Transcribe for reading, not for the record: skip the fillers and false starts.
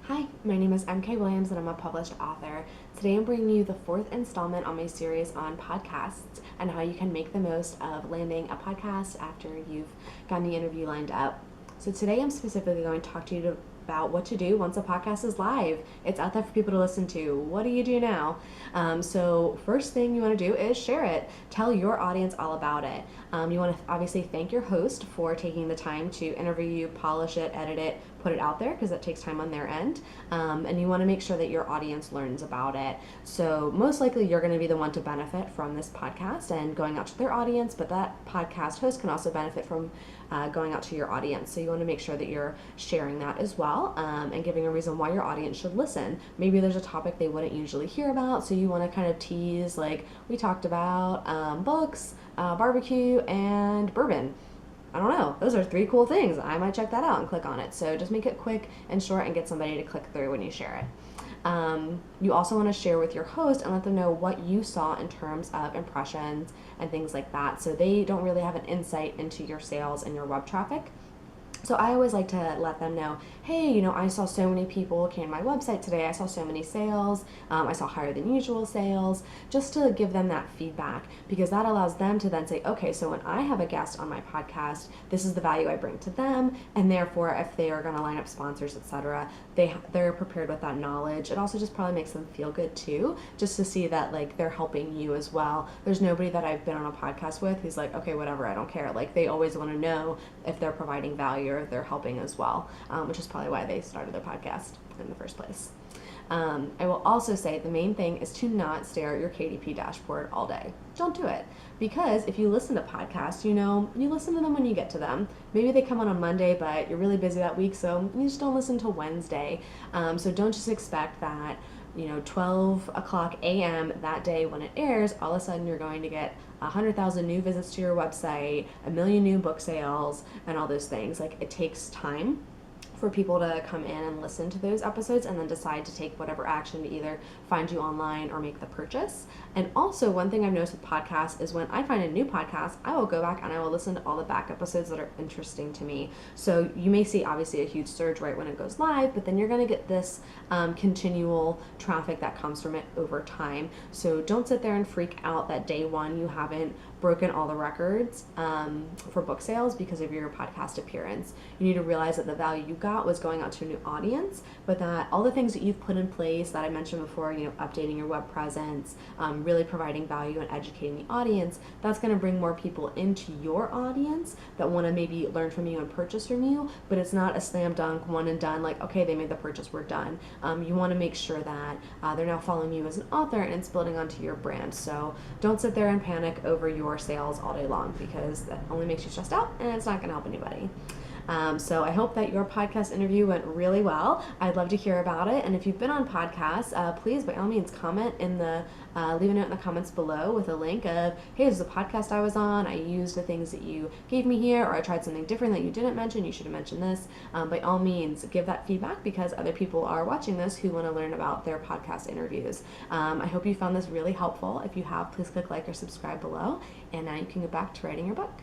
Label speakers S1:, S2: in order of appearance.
S1: Hi, my name is MK Williams and I'm a published author. Today I'm bringing you the fourth installment on my series on podcasts and how you can make the most of landing a podcast after you've gotten the interview lined up. So today I'm specifically going to talk to you about what to do once a podcast is live. It's out there for people to listen to. What do you do now? So first thing you want to do is share it. Tell your audience all about it. You want to obviously thank your host for taking the time to interview you, polish it, edit it, put it out there because that takes time on their end. And you want to make sure that your audience learns about it. So most likely you're going to be the one to benefit from this podcast and going out to their audience, but that podcast host can also benefit from going out to your audience. So you want to make sure that you're sharing that as well and giving a reason why your audience should listen. Maybe there's a topic they wouldn't usually hear about, so you want to kind of tease, like we talked about books, barbecue, and bourbon. I don't know. Those are three cool things. I might check that out and click on it. So just make it quick and short and get somebody to click through when you share it. You also want to share with your host and let them know what you saw in terms of impressions and things like that. So they don't really have an insight into your sales and your web traffic. So I always like to let them know, hey, I saw so many people came to my website today. I saw so many sales. I saw higher than usual sales, just to give them that feedback, because that allows them to then say, okay, so when I have a guest on my podcast, this is the value I bring to them. And therefore, if they are going to line up sponsors, etc., they're prepared with that knowledge. It also just probably makes them feel good too, just to see that like they're helping you as well. There's nobody that I've been on a podcast with who's like, okay, whatever, I don't care. Like they always want to know if they're providing value or if they're helping as well, which is probably why they started their podcast in the first place. I will also say the main thing is to not stare at your KDP dashboard all day. Don't do it. Because if you listen to podcasts, you listen to them when you get to them. Maybe they come on Monday, but you're really busy that week, so you just don't listen till Wednesday. So don't just expect that 12 o'clock a.m. that day when it airs, all of a sudden you're going to get 100,000 new visits to your website, 1 million new book sales, and all those things. Like, it takes time for people to come in and listen to those episodes and then decide to take whatever action to either find you online or make the purchase. And also, one thing I've noticed with podcasts is when I find a new podcast, I will go back and I will listen to all the back episodes that are interesting to me. So you may see obviously a huge surge right when it goes live, but then you're going to get this continual traffic that comes from it over time. So don't sit there and freak out that day one you haven't broken all the records for book sales because of your podcast appearance. You need to realize that the value you got was going out to a new audience, but that all the things that you've put in place that I mentioned before, updating your web presence, really providing value and educating the audience, that's going to bring more people into your audience that want to maybe learn from you and purchase from you, but it's not a slam dunk, one and done, like, okay, they made the purchase, we're done. You want to make sure that they're now following you as an author and it's building onto your brand. So don't sit there and panic over your sales all day long, because that only makes you stressed out and it's not going to help anybody. So I hope that your podcast interview went really well. I'd love to hear about it. And if you've been on podcasts, please by all means comment in the leave a note in the comments below with a link of, hey, this is a podcast I was on. I used the things that you gave me here, or I tried something different that you didn't mention. You should have mentioned this. By all means, give that feedback, because other people are watching this who want to learn about their podcast interviews. I hope you found this really helpful. If you have, please click like or subscribe below. And now you can go back to writing your book.